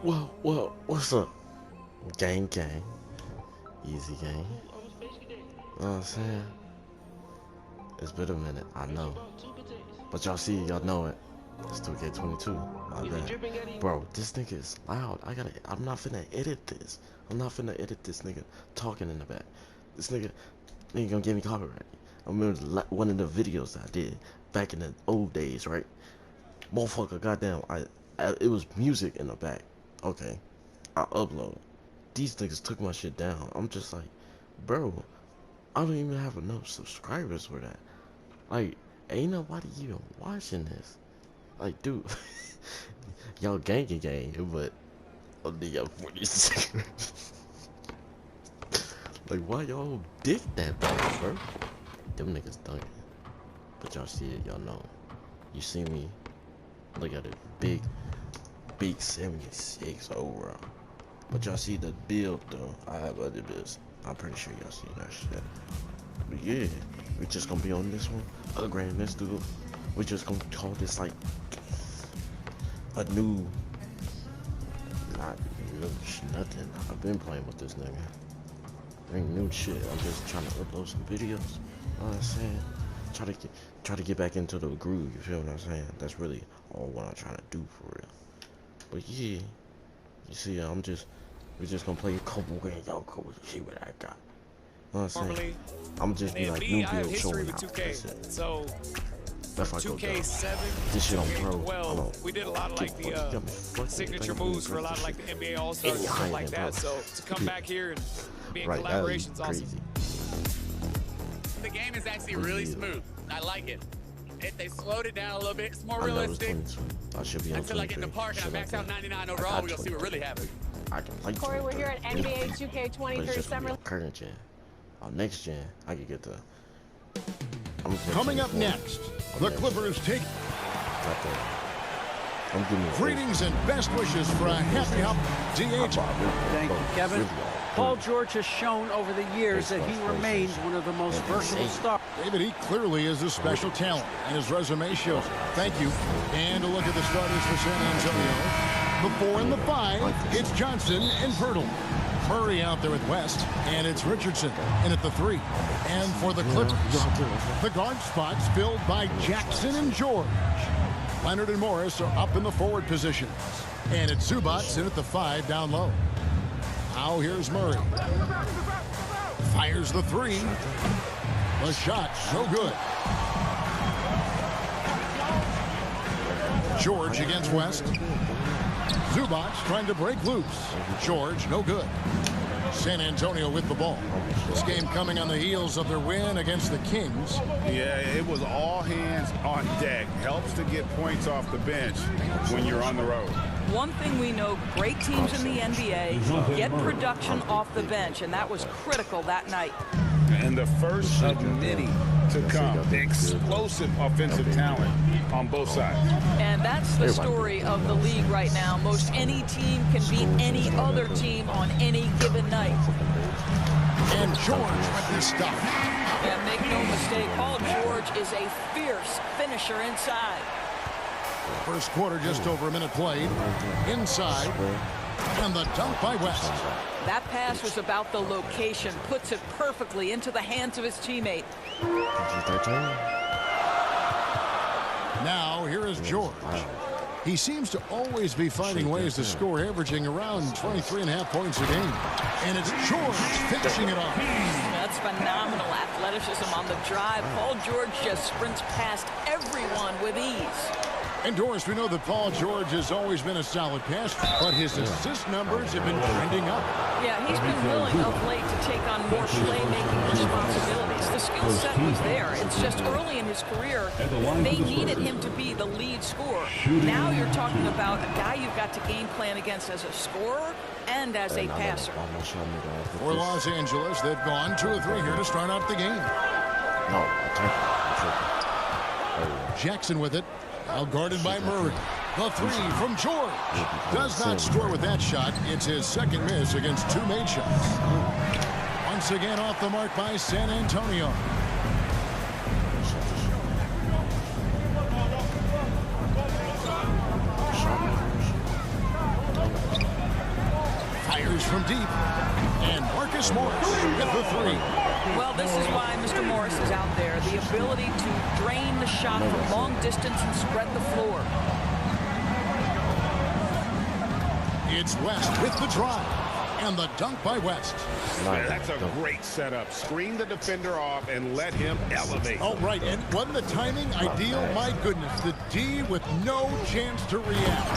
Well, what's up? Gang, gang. Easy gang. You know what I'm saying? It's been a minute, I know. But y'all see, y'all know it. It's 2K22. My bad. Bro, this nigga is loud. I'm not finna edit this. I'm not finna edit this nigga talking in the back. This nigga gonna give me copyright. I remember one of the videos I did back in the old days, right? Motherfucker, goddamn, it was music in the back. Okay, I upload. These niggas took my shit down. I'm just like, bro, I don't even have enough subscribers for that. Like, ain't nobody even watching this. Like, dude, y'all gangy gang, but only y'all 46. Like, why y'all dick that bad, bro? Them niggas dunking. But y'all see it, y'all know. You see me? Look at it, big 76 overall. But y'all see the build though. I have other builds. I'm pretty sure y'all see that shit. But yeah, we just gonna be on this one. Upgrading this dude. We just gonna call this like a new, not new nothing. I've been playing with this nigga. Ain't new shit. I'm just trying to upload some videos. You know what I'm saying? Try to get back into the groove. You feel what I'm saying? That's really all what I'm trying to do for real. But yeah, you see, we're just gonna play a couple games. Y'all go see what I got. You know what I'm saying? I'm just be like new build showing out. That's it. So that's like 2K7, this shit on pro. 12, we did a lot of like the signature moves for a lot of like the NBA All-Stars and stuff like that. So to come back here and be in collaboration is awesome. The game is actually really smooth. I like it. They slowed it down a little bit. It's more realistic. I should be on Until I get in the park and I max out 99 overall, we're gonna see what really happens. I can play Corey, we're here at NBA 2K23 Summer. Current gen. On next gen, I can get the. Coming up next, the Clippers take. Greetings and best wishes for a happy hop. DH. Thank you, Kevin. Paul George has shown over the years that he remains one of the most versatile stars. David, he clearly is a special talent, and his resume shows. Thank you. And a look at the starters for San Antonio. The 4 and the 5, it's Johnson and Pirtle. Murray out there at West, and it's Richardson in at the 3. And for the Clippers, the guard spots filled by Jackson and George. Leonard and Morris are up in the forward positions. And it's Zubac in at the 5 down low. Now here's Murray. Fires the 3. The shot, no good. George against West. Zubac trying to break loose. George, no good. San Antonio with the ball. This game coming on the heels of their win against the Kings. Yeah, it was all hands on deck. Helps to get points off the bench when you're on the road. One thing we know, great teams in the NBA get production off the bench, and that was critical that night. And the first of many to come. Explosive offensive talent on both sides. And that's the story of the league right now. Most any team can beat any other team on any given night. And George with this stuff. And make no mistake, Paul George is a fierce finisher inside. First quarter, just over a minute played. Inside. And the dunk by West. That pass was about the location. Puts it perfectly into the hands of his teammate. Now, here is George. He seems to always be finding ways to score, averaging around 23.5 points a game. And it's George finishing it off. That's phenomenal athleticism on the drive. Paul George just sprints past everyone with ease. And Doris, we know that Paul George has always been a solid passer, but his assist numbers have been trending up. Yeah, he's been willing of late to take on more playmaking responsibilities. The skill set was there. It's just early in his career, they needed him to be the lead scorer. Now you're talking about a guy you've got to game plan against as a scorer and as a passer. For Los Angeles, they've gone 2 or 3 here to start out the game. Jackson with it. Now guarded by Murray. The 3 from George. Does not score with that shot. It's his second miss against 2 made shots. Once again off the mark by San Antonio. Fires from deep. And Marcus Morris with the three. Well, this is why Mr. Morris is out there. The ability to drain the shot from long distance and spread the floor. It's West with the drive. And the dunk by West. That's a great setup. Screen the defender off and let him elevate. Oh, right. And wasn't the timing ideal? My goodness. The D with no chance to react.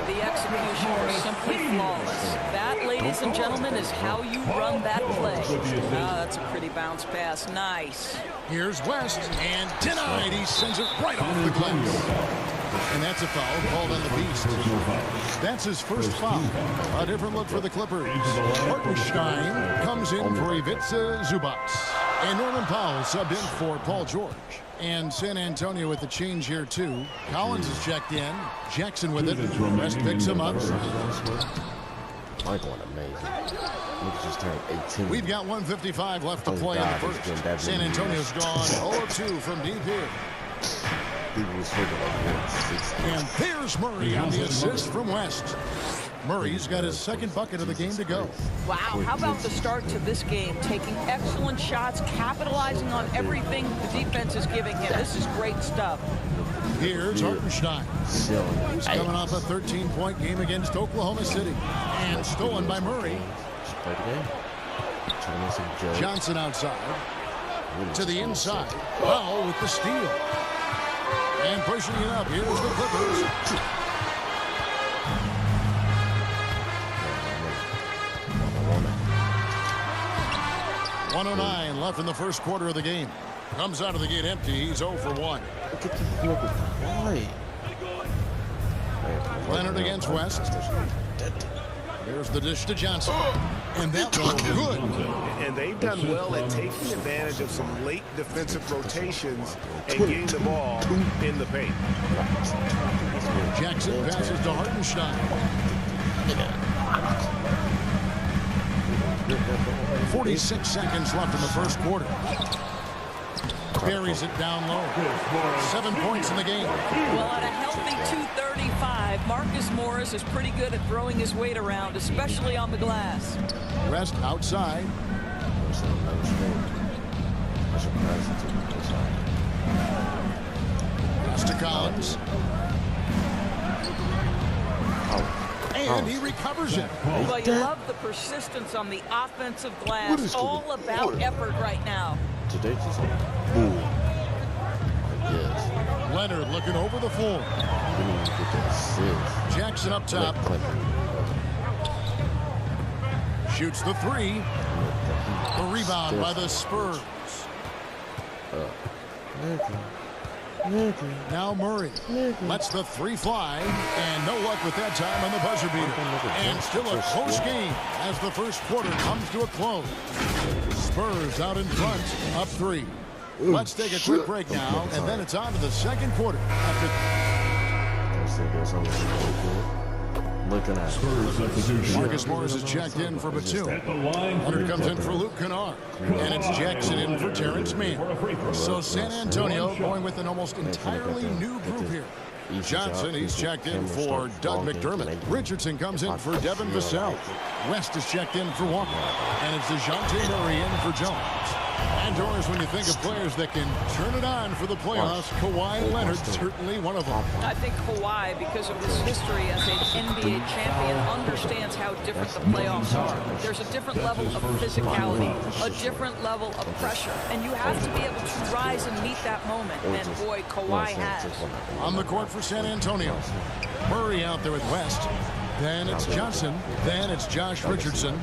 The execution was simply flawless. That, ladies and gentlemen, is how you run that play. That's a pretty bounce pass. Nice. Here's West. And denied. He sends it right off the glass. And that's a foul called on the Beast. That's his first foul. A different look for the Clippers. Hartenstein comes in for Ivica Zubac. And Norman Powell subbed in for Paul George. And San Antonio with the change here, too. Collins is checked in. Jackson with it. West picks him up. Michael, amazing. Lucas just turned 18. We've got 1:55 left to play in the first. San Antonio's gone 0-2 from deep here. And there's Murray on the assist from West. Murray's got his second bucket of the game to go. Wow, how about the start to this game? Taking excellent shots, capitalizing on everything the defense is giving him. This is great stuff. Here's Hartenstein. He's coming off a 13-point game against Oklahoma City. And stolen by Murray. Johnson outside. To the inside. Powell with the steal. And pushing it up. Here's the Clippers. .109 left in the first quarter of the game. Comes out of the gate empty. He's 0 for 1. Leonard against West. There's the dish to Johnson. And that one's good. And they've done well at taking advantage of some late defensive rotations and getting the ball in the paint. Jackson passes to Hartenstein. 46 seconds left in the first quarter. Buries it down low. 7 points in the game. Well, at a healthy 235, Marcus Morris is pretty good at throwing his weight around, especially on the glass. West outside. Pass to Collins. And he recovers it. Well, you love the persistence on the offensive glass. All about effort right now. Today just yes. Leonard looking over the floor. Jackson up top. Shoots the three. The rebound by the Spurs. Now Murray lets the three fly, and no luck with that time on the buzzer beater. And still a close game as the first quarter comes to a close. Spurs out in front, up 3. Let's take a quick break now, and then it's on to the second quarter. Looking at Marcus Morris is checked in for Batum. Leonard comes in for Luke Kennard. And it's Jackson in for Terrence Mann. So San Antonio going with an almost entirely new group here. Johnson, he's checked in for Doug McDermott. Richardson comes in for Devin Vassell. West is checked in for Walker. And it's DeJounte Murray in for Jones. And Doris, when you think of players that can turn it on for the playoffs, Kawhi Leonard certainly one of them. I think Kawhi, because of his history as an NBA champion, understands how different the playoffs are. There's a different level of physicality, a different level of pressure, and you have to be able to rise and meet that moment. And boy, Kawhi has. On the court for San Antonio, Murray out there with West. Then it's Johnson. Then it's Josh Richardson.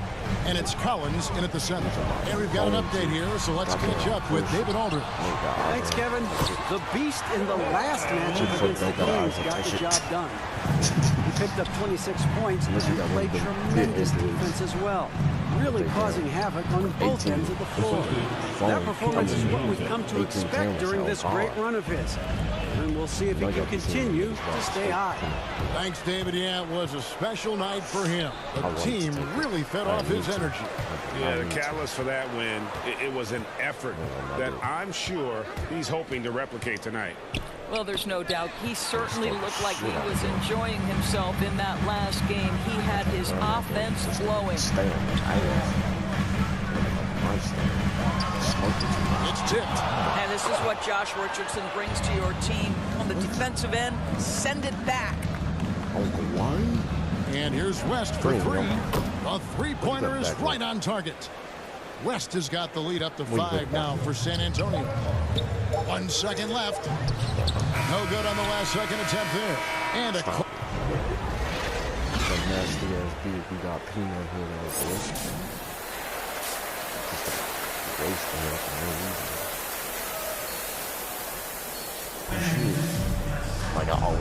And it's Collins in at the center. And we've got an update here, so let's catch up with David Aldridge. Thanks, Kevin. The Beast in the last matchup against the Kings got the job done. He picked up 26 points and played tremendous defense as well, really causing havoc on both ends of the floor. That performance is what we've come to expect during this great run of his. And we'll see if he can continue to stay high. Thanks, David. Yeah, it was a special night for him. The team really fed off his energy. Yeah, the catalyst for that win, it was an effort that I'm sure he's hoping to replicate tonight. Well, there's no doubt. He certainly looked like he was enjoying himself in that last game. He had his offense flowing. It's tipped. And this is what Josh Richardson brings to your team. On the defensive end, send it back. And here's West for three. A three-pointer is right on target. West has got the lead up to 5 now for San Antonio. 1 second left. No good on the last second attempt there. And a nasty ass beat. We got peanut here.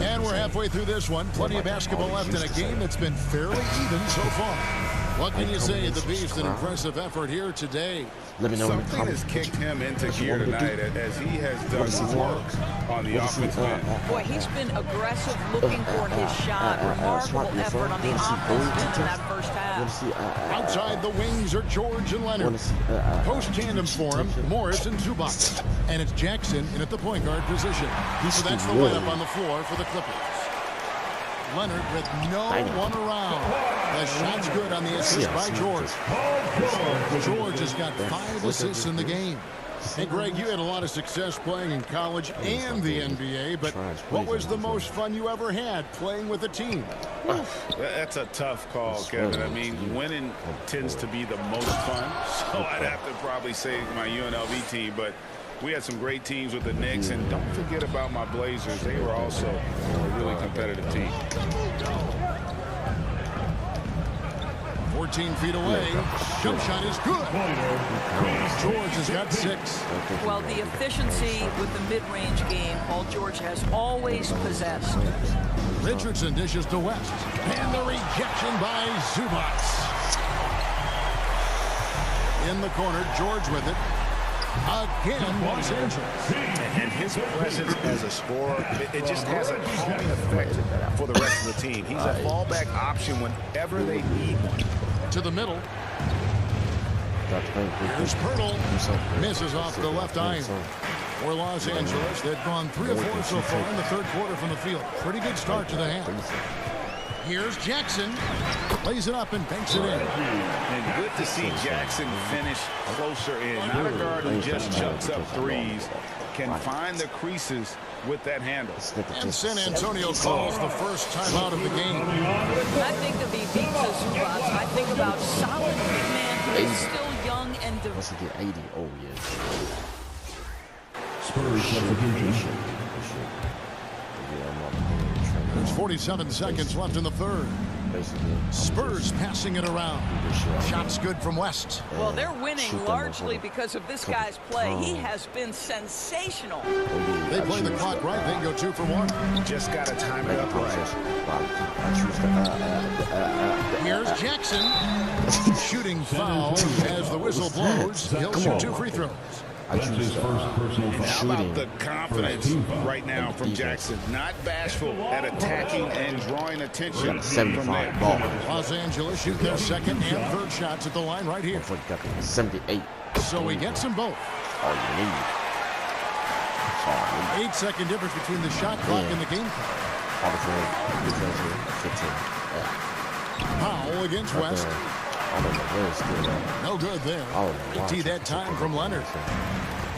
And we're halfway through this one. Plenty of basketball left in a game that's been fairly even so far. What can you say? The Beast, an impressive effort here today. Let me know. Something has kicked him into gear tonight as he has done work on the offensive end. Boy, he's been aggressive, looking for his shot. Remarkable effort on the offensive end in that first half. Outside the wings are George and Leonard. Post tandem for him, Morris and Zubac. And it's Jackson in at the point guard position. So that's the lineup on the floor for the Clippers. Leonard with no one around. The shot's good on the assist by George. George has got 5 assists in the game. Hey, Greg, you had a lot of success playing in college and the NBA, but what was the most fun you ever had playing with a team? That's a tough call, Kevin. I mean, winning tends to be the most fun, so I'd have to probably say my UNLV team, but we had some great teams with the Knicks, and don't forget about my Blazers. They were also a really competitive team. 14 feet away. Jump shot is good. George has got 6. Well, the efficiency with the mid-range game, Paul George has always possessed. Richardson dishes to West. And the rejection by Zubac. In the corner, George with it. Again, Los Angeles. And his presence as a scorer, it just has a calming effect for the rest of the team. He's a fallback option whenever they need one. To the middle. Here's Pirtle. Misses off the left iron. For Los Angeles, they've gone 3 of 4 so far in the third quarter from the field. Pretty good start to the half. Here's Jackson. Lays it up and banks it in. And good to see Jackson finish closer in. Not a guard who just chucks up threes. Can find the creases with that handle. And San Antonio calls the first timeout of the game. I think of the Ibiza Zubac. I think about solid big man who is still young and Once you get 80, oh yeah. Spurs substitution. There's 47 seconds left in the third. Spurs passing it around. Shots good from West. Well, they're winning largely because of this guy's play. He has been sensational. They play the clock right. They go 2 for 1. Just got to time it up right. Here's Jackson. Shooting foul as the whistle blows. He'll shoot 2 free throws. I choose his first personal foul. How about the confidence right now from Jackson? Not bashful at attacking and drawing attention from there. Ball. Los Angeles shoot their second and third shots at the line right here. 78. So he gets them both. All you need. 8-second difference between the shot clock and the game clock. Powell against West. No good there. Tee that time from Leonard.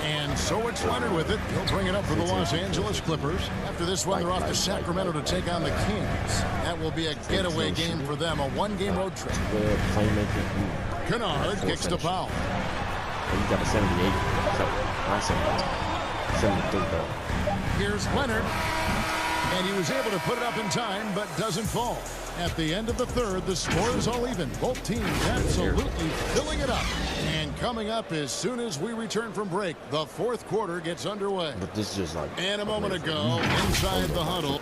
And so it's Leonard with it. He'll bring it up for the Los Angeles Clippers. After this one, they're off to Sacramento to take on the Kings. That will be a getaway game for them, a 1-game road trip. Kennard kicks to Powell. You got a 78. So, not 73 though. Here's Leonard. And he was able to put it up in time, but doesn't fall. At the end of the third, the score is all even. Both teams absolutely filling it up. And coming up as soon as we return from break, the fourth quarter gets underway. But this is just like... And a moment ago, inside the huddle.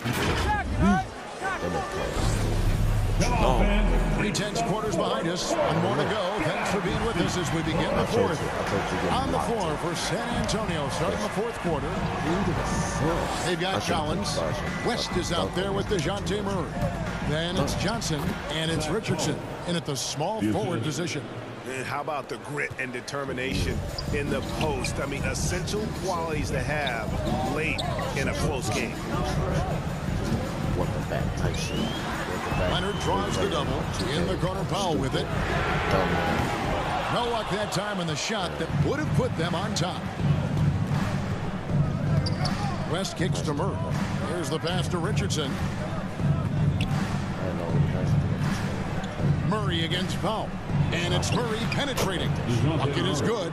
3 tenths quarters behind us. One more to go. Thanks for being with us as we begin the fourth. On the floor for San Antonio, starting the fourth quarter. They've got Collins. West is out there with DeJounte Murray. Then it's Johnson, and it's Richardson in at the small forward position. And how about the grit and determination in the post? I mean, essential qualities to have late in a close game. What the back type shit. Leonard draws the double. In the corner, Powell with it. No luck that time on the shot that would have put them on top. West kicks to Murray. Here's the pass to Richardson. Murray against Powell. And it's Murray penetrating. Bucket is good.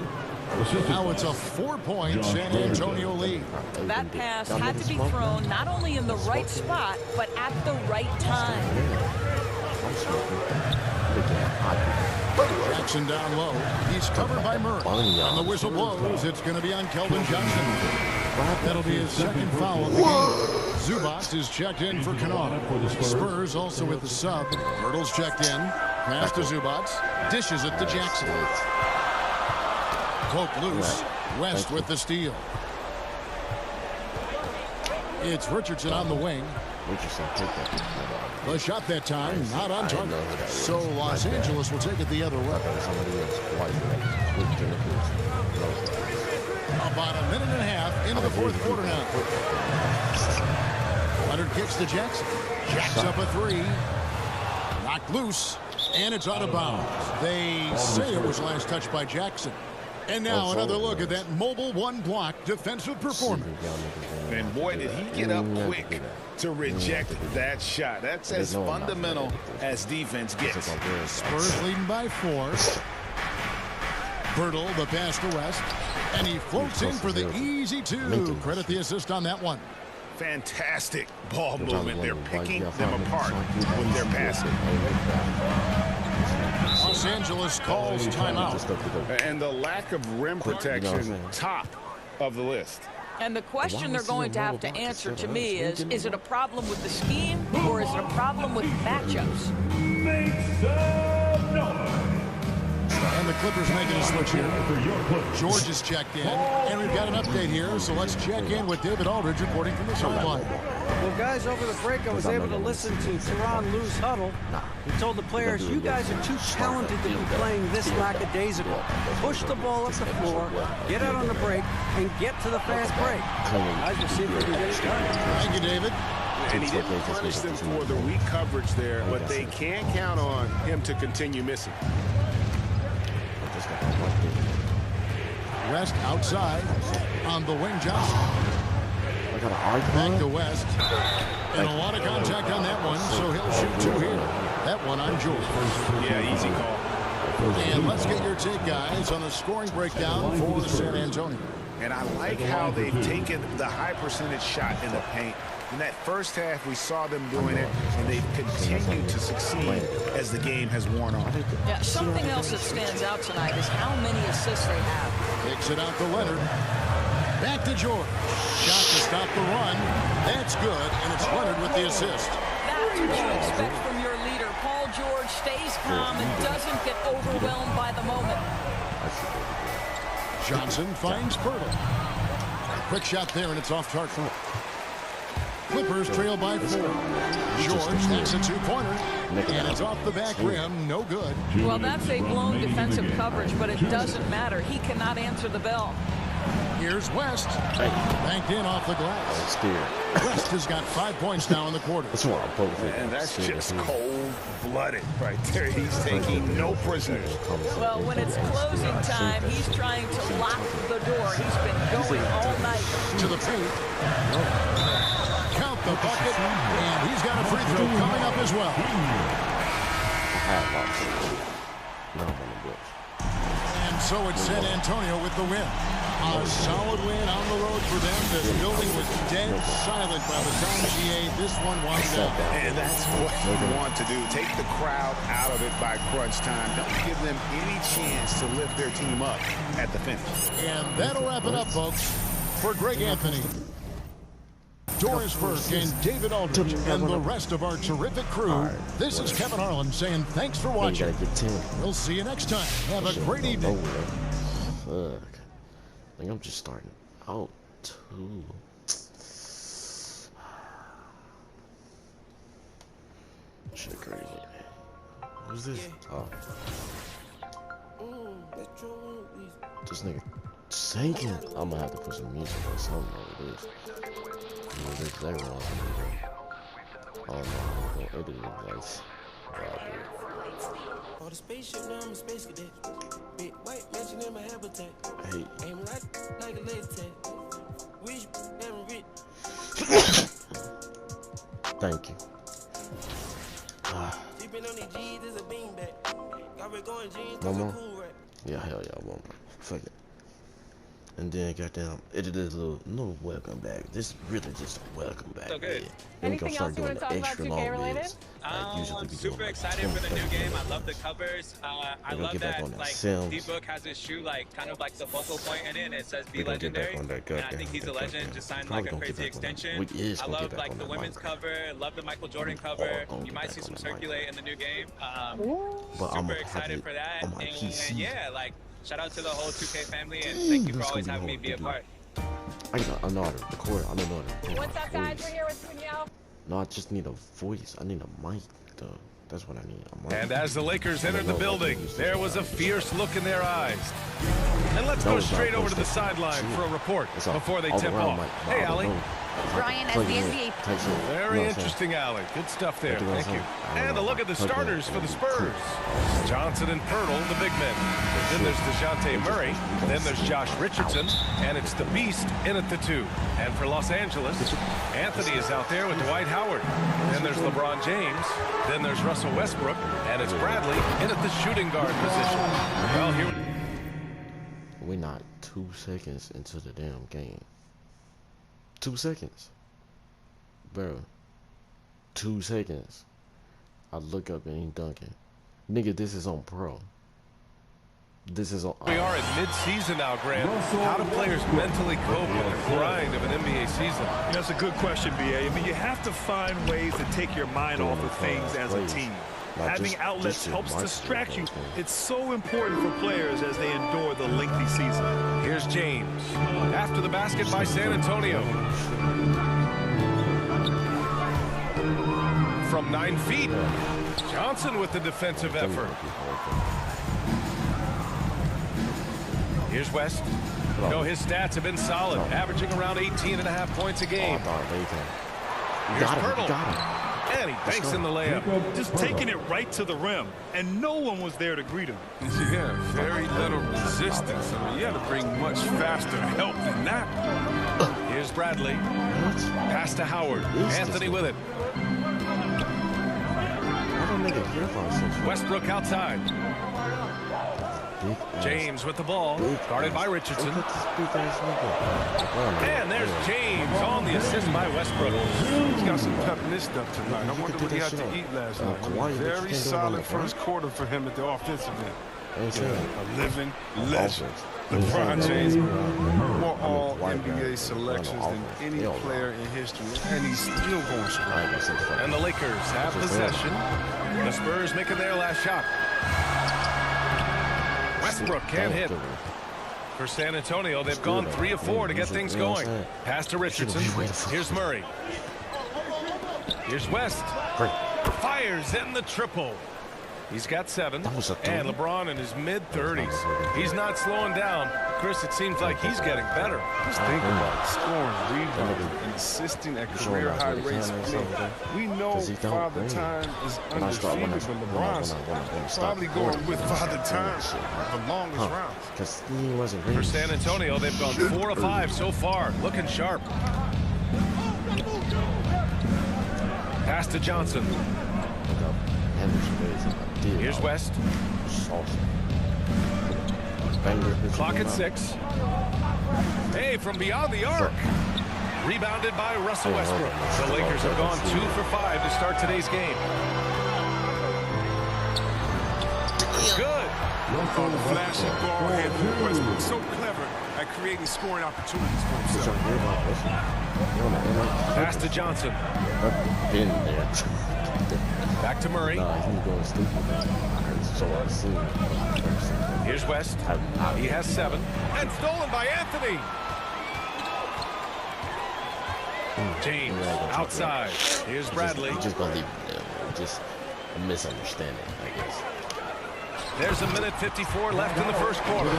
Now it's a 4-point San Antonio lead. That pass had to be thrown not only in the right spot, but at the right time. Jackson down low. He's covered by Murray. And the whistle blows. It's going to be on Keldon Johnson. That'll be his second foul of the game. Zubac is checked in for Kennard. Spurs also with the sub. Hurdle's checked in. Pass to Zubac. Dishes it to Jackson. Cloak loose. West with the steal. It's Richardson on the wing. Richardson took that. The shot that time, not on target. So Los Angeles will take it the other way. About a minute and a half into the fourth quarter now. Leonard kicks to Jackson. Jacks up a three. Knocked loose. And it's out of bounds. They say it was last touched by Jackson. And now another look at that mobile one-block defensive performance. And boy, did he get up quick to reject that shot. That's as fundamental as defense gets. Spurs leading by 4. Bertle, the pass to West. And he floats in for the easy 2. Credit the assist on that one. Fantastic ball movement. They're picking them apart with their passing. Los Angeles calls timeout. And the lack of rim protection, top of the list. And the question they're going to have to answer to me is it a problem with the scheme or is it a problem with matchups? And the Clippers making a switch here. George is checked in. And we've got an update here, so let's check in with David Aldridge reporting from the sideline. Well, guys, over the break, I was able to listen to Teron Lue's huddle. He told the players, you guys are too talented to be playing this lackadaisical. Push the ball up the floor, get out on the break, and get to the fast break. Guys, we'll see if we can get it done. Thank you, David. And he didn't punish them for the weak coverage there, but they can count on him to continue missing. West outside on the wing. Johnson. Back to West. And a lot of contact on that one, so he'll shoot 2 here. That one on George. Yeah, easy call. And let's get your take, guys, on the scoring breakdown for San Antonio. And I like how they've taken the high percentage shot in the paint. In that first half, we saw them doing it, and they've continued to succeed as the game has worn on. Yeah, something else that stands out tonight is how many assists they have. Kicks it out to Leonard. Back to George. Shot to stop the run. That's good, and it's Leonard with the assist. That's what you expect from your leader. Paul George stays calm and doesn't get overwhelmed by the moment. Johnson finds Bertle. Quick shot there, and it's off target. Clippers trail by 4. George takes a 2-pointer, and it's off the back rim. No good. Well, that's a blown defensive coverage, but it doesn't matter. He cannot answer the bell. Here's West. Banked in off the glass. West has got 5 points now in the quarter. And that's just cold-blooded right there. He's taking no prisoners. Well, when it's closing time, he's trying to lock the door. He's been going all night. To the paint. Count the bucket, and he's got a free throw coming up as well. And so it's San Antonio with the win. A solid win on the road for them. This building was dead silent by the time GA this one wound down. And that's what you want to do. Take the crowd out of it by crunch time. Don't give them any chance to lift their team up at the finish. And that'll wrap it up, folks. For Greg Anthony, Doris Burke, and David Aldridge, and the rest of our terrific crew, this is Kevin Harlan saying thanks for watching. We'll see you next time. Have a great evening. Fuck. I think I'm just starting out too. Shit crazy. Who's this? Oh. This nigga singing. I'm gonna have to put some music or something over this. This is exactly what I'm gonna do. Oh no, I'm gonna edit it like. Oh, the spaceship now, I'm a space cadet. Big white mansion in my habitat. Hey. Aim right like a laser tag. Wish never rich. Thank you. Sipping on the G's is a beanbag. Got me going jeans, One more? cool right. Yeah, hell yeah, one more. Fuck it. And then goddamn, edit this little welcome back. This is really just a welcome back. So good. Then we Anything gonna else start you doing want to the talk about extra 2K long related? vids. Like usually I'm we super do excited for the new game. I love the covers. I love get back that on that like Sims. D-Book has his shoe like kind of like the focal point in it. And it says be We're gonna get back legendary. on that And I think he's a goddamn legend. Just signed Probably like a gonna get crazy back on that. extension. We is I gonna get love back like on the that women's Minecraft. cover. Love the Michael Jordan Gonna cover. get You might back see on some that circulate in the new game. But I'm Super excited for that. on my And PC. yeah, like shout out to the whole 2K family and thank you for always having me be a part. I know how to record. I don't know how to record. What's up, guys? We're here with Danielle. No, I just need a voice. I need a mic, though. That's what I need. A mic. And as the Lakers entered the building, there was a fierce look in their eyes. And let's go straight over to the sideline for a report before they tip off. Hey, Allie. Brian, as the NBA. Very interesting, Allie. Good stuff there. Thank you. And a look at the starters for the Spurs. Johnson and Pirtle, the big men. Then there's DeJounte Murray. Then there's Josh Richardson. And it's the Beast in at the 2. And for Los Angeles, Anthony is out there with Dwight Howard. Then there's LeBron James. Then there's Russell Westbrook. And it's Bradley in at the shooting guard position. Well, here we're not 2 seconds into the damn game. 2 seconds. Bro. 2 seconds. I look up and he dunking. Nigga, this is on pro. This is on... We are at mid-season now, Grant. How do players mentally cope with the grind of an NBA season? That's a good question, BA. I mean, you have to find ways to take your mind off of things as a team. Having outlets helps distract you. It's so important for players as they endure the lengthy season. Here's James. After the basket by San Antonio. From 9 feet. Johnson with the defensive effort. Here's West. No, his stats have been solid, averaging around 18.5 points a game. Here's Pirtle. And he banks in the layup. Just taking it right to the rim, and no one was there to greet him. Yeah, very little resistance. I mean, you had to bring much faster help than that. Here's Bradley. Pass to Howard. Anthony with it. Westbrook outside. James with the ball, guarded by Richardson. And there's James on the assist by Westbrook. He's got some pep in his stuff tonight. I wonder what he had to eat last night. Very solid first quarter for him at the offensive end. A living legend. LeBron James, more all-NBA selections than any player in history, and he's still going strong. And the Lakers have possession. The Spurs making their last shot. Westbrook can't hit. For San Antonio, they've gone 3 of 4 to get things going. Pass to Richardson. Here's Murray. Here's West. Fires in the triple. He's got 7. And LeBron in his mid-30s. He's not slowing down. Chris, it seems like he's getting better. Just think about it. Scoring, rebounding, and assisting at career-high rates. We know Father Time is undefeated, but LeBron's probably going with Father Time the longest rounds. For San Antonio, they've gone 4 of 5 so far. Looking sharp. Pass to Johnson. Here's West. Clock at 6. Hey, from beyond the arc. Rebounded by Russell Westbrook. The Lakers have gone 2 for 5 to start today's game. Good. Flashy ball handler. Westbrook so clever at creating scoring opportunities for himself. Pass to Johnson. Back to Murray. Here's West. He has 7. And stolen by Anthony. James outside. Here's Bradley. Just gonna leave it there. Just a misunderstanding, I guess. There's a minute 54 left in the first quarter.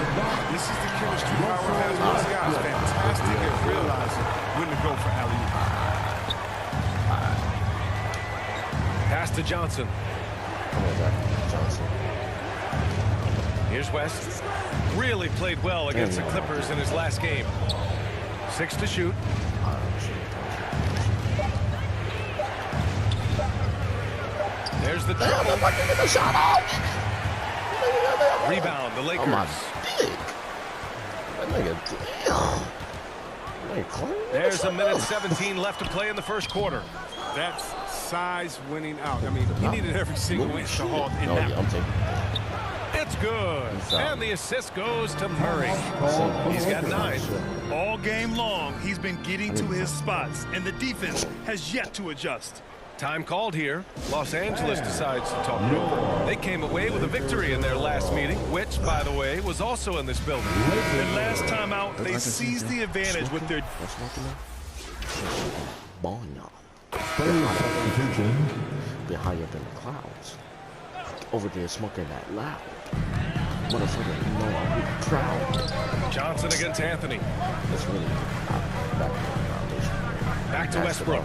This is the chemistry Howard has with his guys. Fantastic at realizing when to go for alley-oop. Pass to Johnson. Here's West. Really played well against the Clippers in his last game. 6 to shoot. There's the trouble. Rebound, the Lakers. Oh my dick. That nigga, damn. There's a minute 17 left to play in the first quarter. That's size winning out. I mean, he needed every single inch to halt in that. I'm taking It's good. And the assist goes to Murray. He's got 9. All game long, he's been getting to his spots, and the defense has yet to adjust. Time called here. Los Angeles decides to talk it over. They came away with a victory in their last meeting, which, by the way, was also in this building. And last time out, they seized the advantage with their... Been high up in the clouds. Over there smoking that loud. Motherfucker, you know I'm really proud. Johnson against Anthony. That's really back to Westbrook.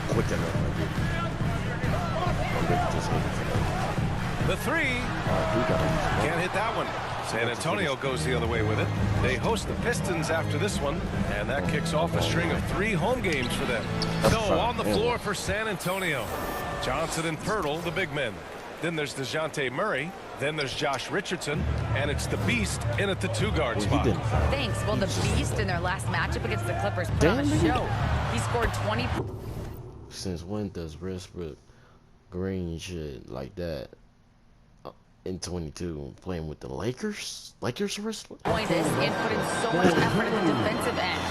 Quick enough. The 3. Can't hit that one. San Antonio goes the other way with it. They host the Pistons after this one, and that kicks off a string of 3 home games for them. So on the floor for San Antonio, Johnson and Pirtle, the big men. Then there's DeJounte Murray. Then there's Josh Richardson, and it's the Beast in at the 2-guard spot. Thanks. Well, the Beast in their last matchup against the Clippers put on a show. He scored 20. Since when does Westbrook green shit like that in 22 playing with the Lakers? Lakers wrestler? Points and put in so much effort at the defensive end.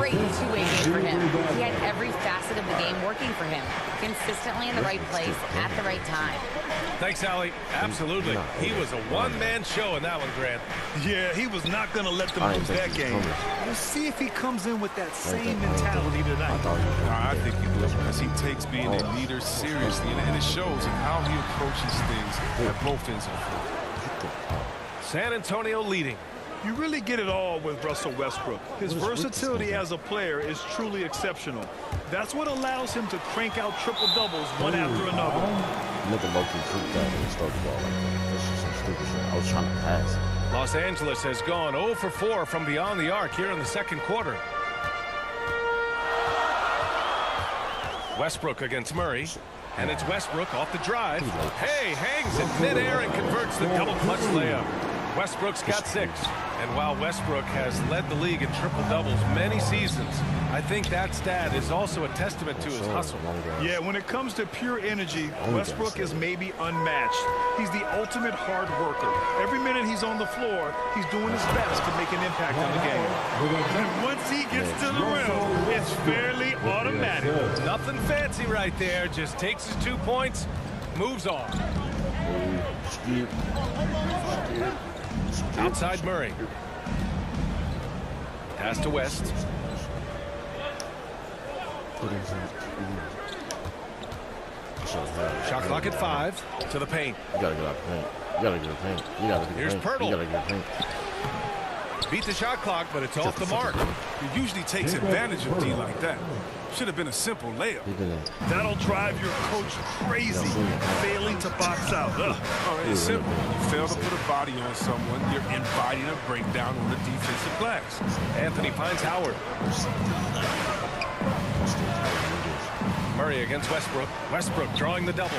Great two-way game for him. He had every facet of the game working for him. Consistently in the right place at the right time. Thanks, Allie. Absolutely. He was a one-man show in that one, Grant. Yeah, he was not going to let them lose that game. We'll see if he comes in with that same mentality tonight. I think he will, because he takes being a leader seriously, and it shows in how he approaches things at both ends of the floor. San Antonio leading. You really get it all with Russell Westbrook. His versatility as a player is truly exceptional. That's what allows him to crank out triple-doubles one after another. Nigga low-key freaked out when he started the ball like that. This is some stupid shit. I was trying to pass. Los Angeles has gone 0 for 4 from beyond the arc here in the second quarter. Westbrook against Murray. And it's Westbrook off the drive. Hey, hangs in midair and converts the double clutch layup. Westbrook's got 6. And while Westbrook has led the league in triple-doubles many seasons, I think that stat is also a testament to his hustle. Yeah, when it comes to pure energy, Westbrook is maybe unmatched. He's the ultimate hard worker. Every minute he's on the floor, he's doing his best to make an impact on the game. And once he gets to the rim, it's fairly automatic. Nothing fancy right there. Just takes his 2 points, moves on. Outside Murray. Pass to West. Shot clock at 5. To the paint. You gotta get out the paint. You gotta get the paint. You gotta get the paint. Here's Pirtle. You gotta get the paint. Beat the shot clock, but it's off the mark. He usually takes advantage of D like that. Should have been a simple layup. That'll drive your coach crazy, failing to box out. It's simple. You fail to put a body on someone, you're inviting a breakdown on the defensive glass. Anthony finds Howard. Murray against Westbrook. Westbrook drawing the double.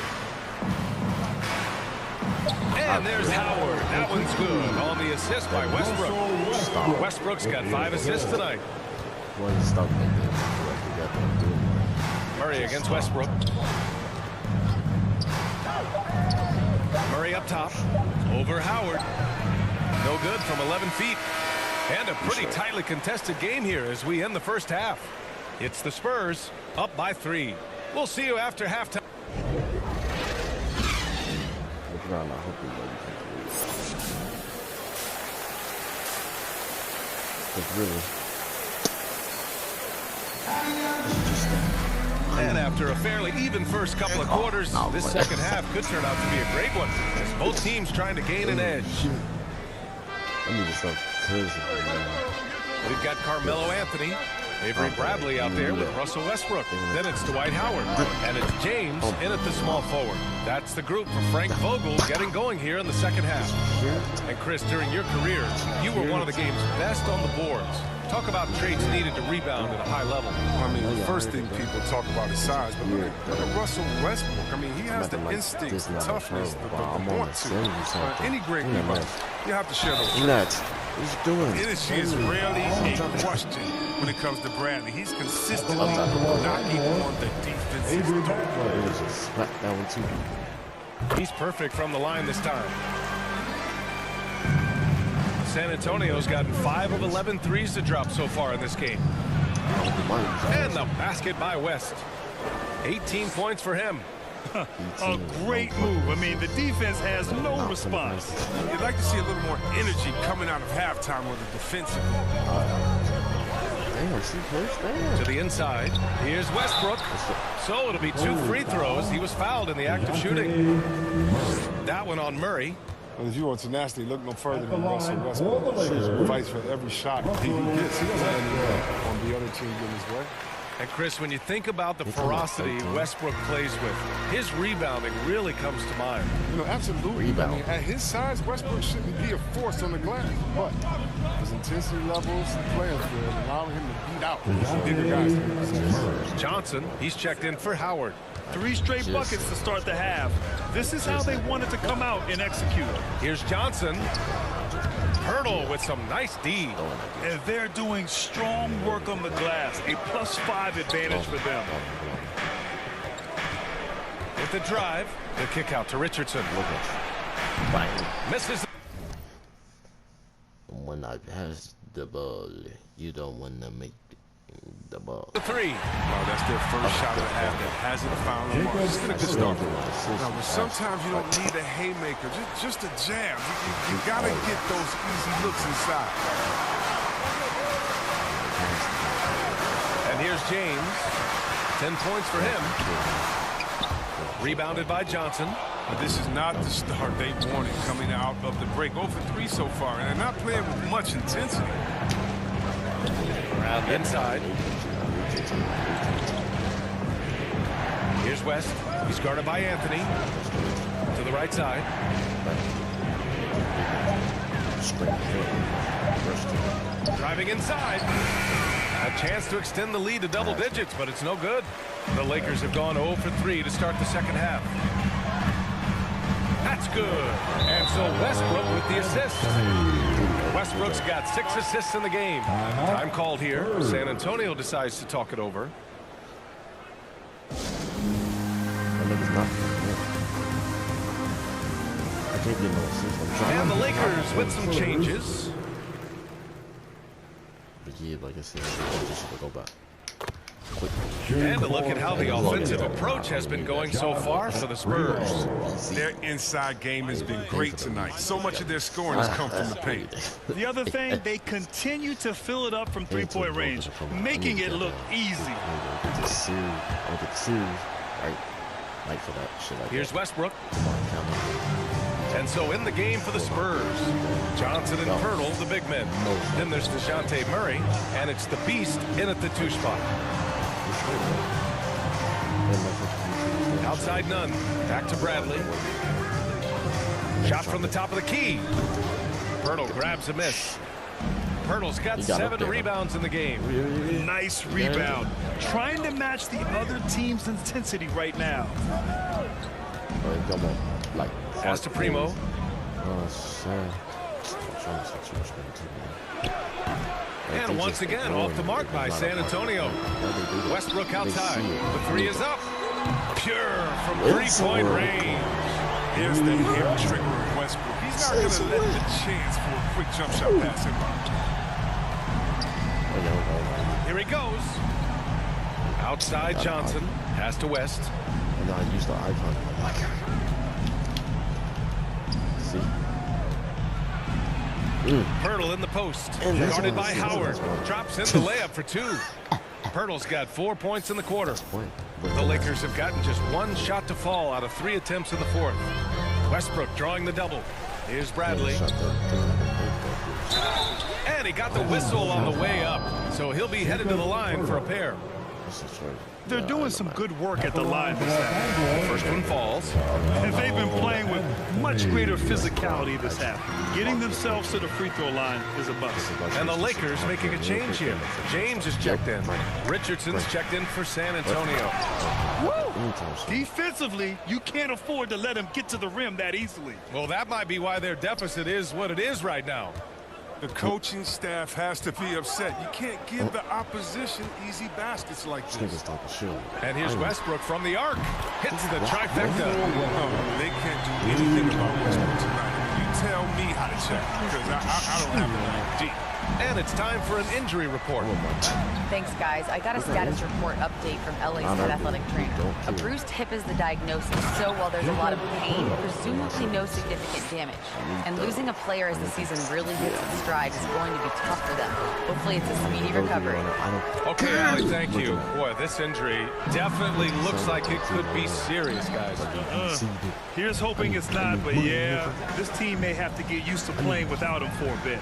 And there's Howard. That one's good on the assist by Westbrook. Westbrook's got 5 assists tonight. Murray against Westbrook. Murray up top. Over Howard. No good from 11 feet. And a pretty tightly contested game here as we end the first half. It's the Spurs up by 3. We'll see you after halftime. It's really And after a fairly even first couple of quarters, this second half could turn out to be a great one, as both teams trying to gain an edge. I need to stop cursing, man. We've got Carmelo Anthony, Avery Bradley out there with Russell Westbrook. Then it's Dwight Howard, and it's James in at the small forward. That's the group for Frank Vogel getting going here in the second half. And Chris, during your career, you were one of the game's best on the boards. Talk about traits needed to rebound at a high level. I mean, the first thing people talk about is size, but look at Russell Westbrook. I mean, he has the instincts, the toughness, the want to. Any great rebounder, you have to share those traits. What you doing? Energy is rarely a question when it comes to Bradley. He's consistently knocking on the defensive door. He's perfect from the line this time. San Antonio's gotten 5 of 11 threes to drop so far in this game. And the basket by West. 18 points for him. A great move. I mean, the defense has no response. You'd like to see a little more energy coming out of halftime with the defensive. To the inside, here's Westbrook. So it'll be 2 free throws. He was fouled in the act of shooting. That one on Murray. And if you want to nasty, look no further than Russell Westbrook. He fights for every shot he gets. He doesn't let anyone on the other team get his way. And Chris, when you think about the ferocity Westbrook plays with, his rebounding really comes to mind. You know, absolutely. I mean, at his size, Westbrook shouldn't be a force on the glass, but his intensity levels, playing field, allowing him to beat out bigger guys. Johnson, he's checked in for Howard. 3 straight buckets to start the half. This is how they wanted to come out and execute. Here's Johnson. Hurdle with some nice D. And they're doing strong work on the glass. A +5 advantage for them. With the drive, the kick out to Richardson. Misses. When I pass the ball, you don't want to make the ball. The 3. Oh, that's their first shot of the half that hasn't found a mark. It's good stuff. Now, sometimes you don't need a haymaker, just a jam. You got to get those easy looks inside. And here's James. 10 points for him. Rebounded by Johnson. But this is not the start they wanted coming out of the break. 0 for 3 so far, and they're not playing with much intensity. Around inside. Here's West. He's guarded by Anthony. To the right side. Driving inside. A chance to extend the lead to double digits, but it's no good. The Lakers have gone 0 for 3 to start the second half. That's good. And so Westbrook with the assist. Westbrook's got 6 assists in the game. Time called here. San Antonio decides to talk it over. And the Lakers with some changes. Yeah, like I said, just go back. And a look at how the offensive approach has been going so far for the Spurs. Their inside game has been great tonight. So much of their scoring has come from the paint. The other thing, they continue to fill it up from 3-point range, making it look easy. Here's Westbrook. And so in the game for the Spurs, Johnson and Pirtle, the big men. Then there's DeJounte Murray, and it's the Beast in at the 2 spot. Outside none. Back to Bradley. Shot from the top of the key. Pirtle grabs a miss. Pirtle's got 7 rebounds in the game. Nice rebound. Trying to match the other team's intensity right now. Pass to Primo. And once again, off the mark by San Antonio. Westbrook outside. The 3 is up. Pure from 3-point range. Here's the hair trigger of Westbrook. He's not going to let the chance for a quick jump shot pass him by. Here he goes. Outside Johnson. Pass to West. And I use the icon. Pirtle in the post. Guarded by Howard. Drops in the layup for 2. Pirtle's got 4 points in the quarter. The Lakers have gotten just 1 shot to fall out of 3 attempts in the fourth. Westbrook drawing the double. Here's Bradley. And he got the whistle on the way up, so he'll be headed to the line for a pair. They're doing some good work at the line this half. First one falls. And they've been playing with much greater physicality this half. Getting themselves to the free throw line is a must. And the Lakers making a change here. James is checked in. Richardson's checked in for San Antonio. Woo! Defensively, you can't afford to let him get to the rim that easily. Well, that might be why their deficit is what it is right now. The coaching staff has to be upset. You can't give the opposition easy baskets like this. And here's Westbrook from the arc. Hits the trifecta. They can't do anything about Westbrook tonight. You tell me how to check, because I don't have it deep. And it's time for an injury report. Thanks, guys. I got a status report update from LA's head athletic trainer. A bruised hip is the diagnosis, so while there's a lot of pain, presumably no significant damage. And losing a player as the season really hits its stride is going to be tough for them. Hopefully it's a speedy recovery. Okay, Allie, thank you. Boy, this injury definitely looks like it could be serious, guys. Here's hoping it's not, but yeah, this team may have to get used to playing without him for a bit.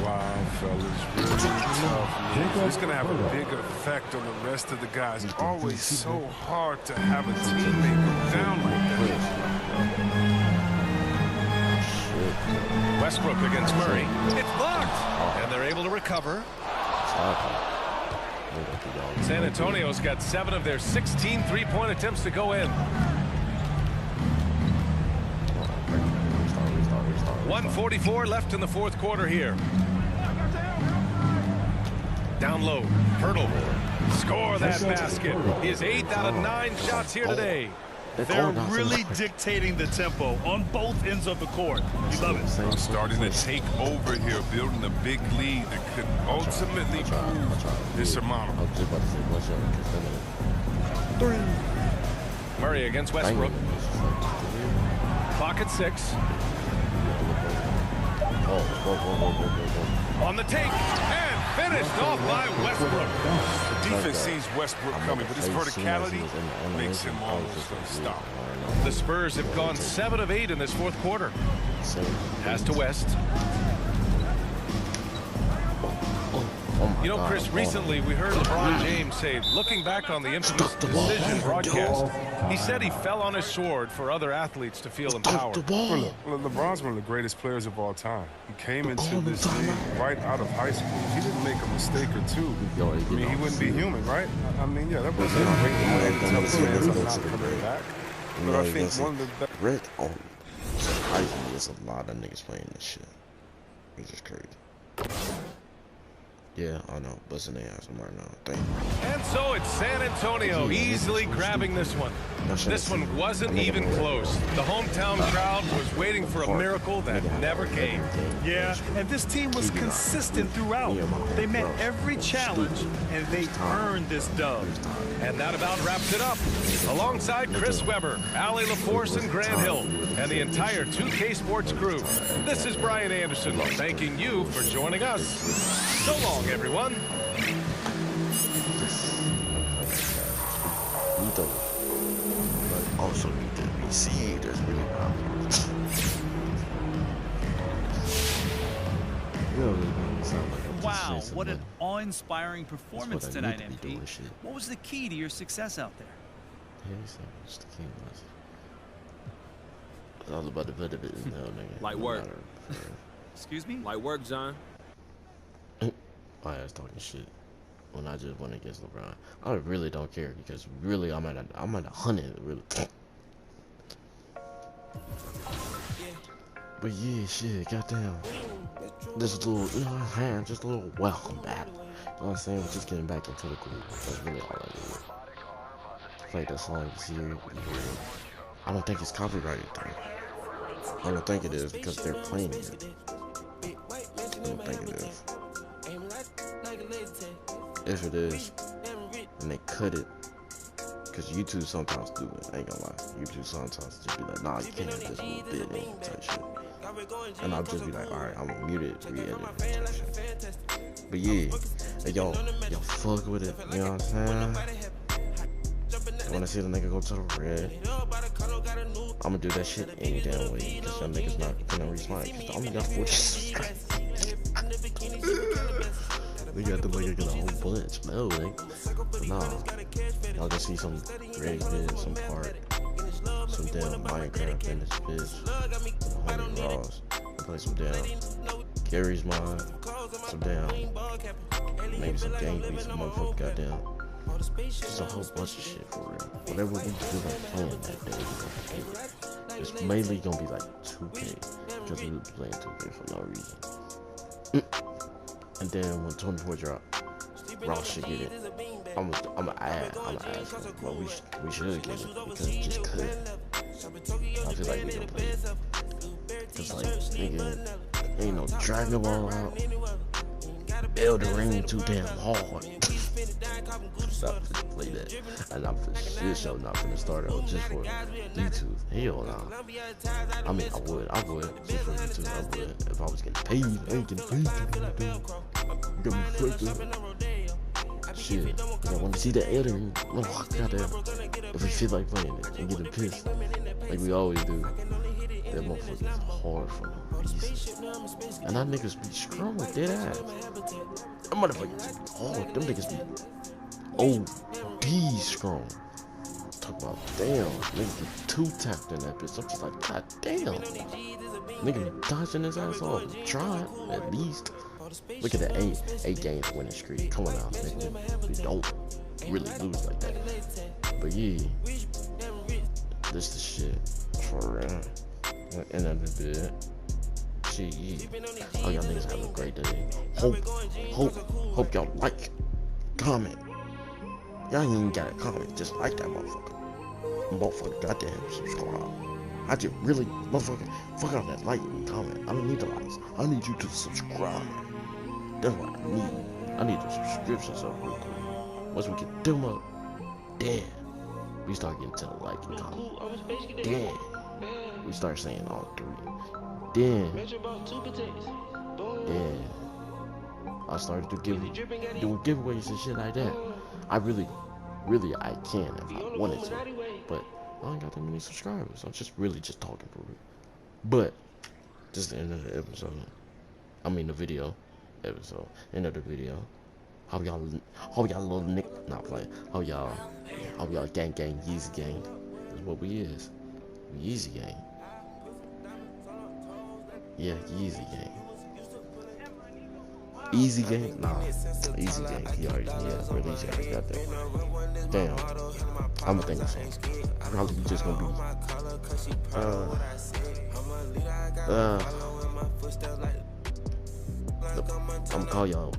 Wow, fellas, really tough. It's going to have a big effect on the rest of the guys. It's always so hard to have a teammate go down like that. Westbrook against Murray. It's blocked, and they're able to recover. San Antonio's got 7 of their 16 three-point attempts to go in. 1:44 left in the fourth quarter here. Down low, Pirtle. Score that basket. His 8th out of 9 shots here today. They're really dictating the tempo on both ends of the court. You love it. Starting to take over here, building a big lead that could ultimately prove insurmountable. Murray against Westbrook. Clock at 6. On the take, and finished off by Westbrook. The defense sees Westbrook coming, but his verticality makes him almost unstoppable. The Spurs have gone 7 of 8 in this fourth quarter. Pass to West. You know, Chris, recently we heard LeBron James say, looking back on the infamous decision broadcast, he said he fell on his sword for other athletes to feel empowered. Well, look, LeBron's one of the greatest players of all time. He came into this league right out of high school. If he didn't make a mistake or two, I mean, he wouldn't be human, right? I mean, yeah, that was a great way to tell fans I'm not coming back. But I think one of the best. Rick, there's a lot of niggas playing this shit. It's just crazy. Yeah, I know. Busting their ass right now. Thank you. And so it's San Antonio easily grabbing this one. This one wasn't even close. The hometown crowd was waiting for a miracle that never came. Yeah, and this team was consistent throughout. They met every challenge, and they earned this dub. And that about wraps it up. Alongside Chris Webber, Allie LaForce, and Grant Hill, and the entire 2K Sports crew, this is Brian Anderson thanking you for joining us. So long, everyone. But also need to receive this really Wow, what an awe-inspiring performance tonight, MP. What was the key to your success out there? Yeah, what's the key was. I was about to put it in there, nigga. Light work. Excuse me? Light work, John. I was talking shit when I just went against LeBron. I really don't care because really I'm at 100 really. But yeah, shit, goddamn. Just a little, you know what I'm saying? Just a little welcome battle. You know what I'm saying? We're just getting back into the groove. That's really all I did. Played that song this year. I don't think it's copyrighted though. I don't think it is because they're playing it. I don't think it is. If it is, and they cut it, because YouTube sometimes do it, I ain't gonna lie. YouTube sometimes just be like, nah, you can't have this little bit in type shit. and I'll just be like, alright, I'm muted, re-edit. But yeah, hey, y'all fuck with it, you know what I'm saying? I wanna see the nigga go to the red. I'ma do that shit any damn way, cause y'all niggas not gonna respond, cause I only got 40 subscribers. We got the nigga get a whole bunch, no, like, but nah, y'all gonna see some red vids, some part, some damn Minecraft in this bitch, Honey Ross, play some damn Gary's Mod, some damn, maybe some gang beats, some motherfucker goddamn. Just a whole bunch of shit for real. Whatever we feel like playing that day, it's mainly gonna be like 2K, because we were playing 2K for no reason. And then when 24 drop, Raw should get it. I'ma add, but we should get it, because it just could. I feel like we gonna play it. Cause like, nigga, ain't no Dragon Ball out. Elden Ring too damn hard. Stop to play that, and I'm for sure not gonna start it just for YouTube. Hell no. I mean, I would just for YouTube. I would if I was getting paid. I ain't getting paid. Got me fucked up. Shit, I want to see the Elden Ring. Oh goddamn! If we feel like playing it and getting pissed, like we always do, that motherfucker is hard for no reason. And that niggas be strong with dead ass. That motherfucker hard. Them niggas be OD strong. Talk about damn, niggas be 2-tapped in that bitch. I'm just like, god damn. Nigga be dodging his ass off. Try at least. Look at the 8 games winning streak. Come on now, nigga. We don't really lose like that. But yeah, this the shit for real. And then the bit. Shit, yeah. All y'all niggas have a great day. Hope y'all like, comment. Y'all ain't even gotta comment, just like that motherfucker. Motherfucker, goddamn subscribe. I just really, motherfucker, fuck out that like and comment. I don't need the likes. I need you to subscribe. That's what I need. I need the subscriptions up real quick. Once we get them up, damn, we start getting to the like and comment. Damn, we start saying all 3. Then I started to doing giveaways and shit like that. I really I can if I wanted to, but I ain't got that many subscribers. I'm just really just talking for real. But this is the end of the episode. I mean the video episode. End of the video. How y'all little nick not playing. How y'all gang Yeezy gang. That's what we is. We Yeezy gang. Yeah, Yeezy gang. Easy gang? Nah. Easy gang. He already, yeah, release it. Got that. Damn. I'm thinking something. Probably just gonna be. I'm gonna call y'all.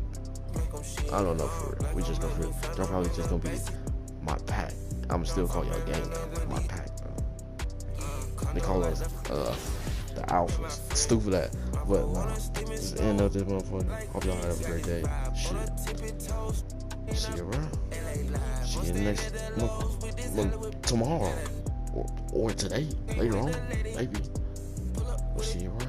I don't know for real. We just go for it. Y'all probably just gonna be my pack. I'm still call y'all gang. My pack, bro. They call us, the alphas. Stupid that. But this is the end of this motherfucker. Hope y'all have a great day. Shit. See you around. See you next tomorrow. Or today. Later on. Maybe. We'll see you around.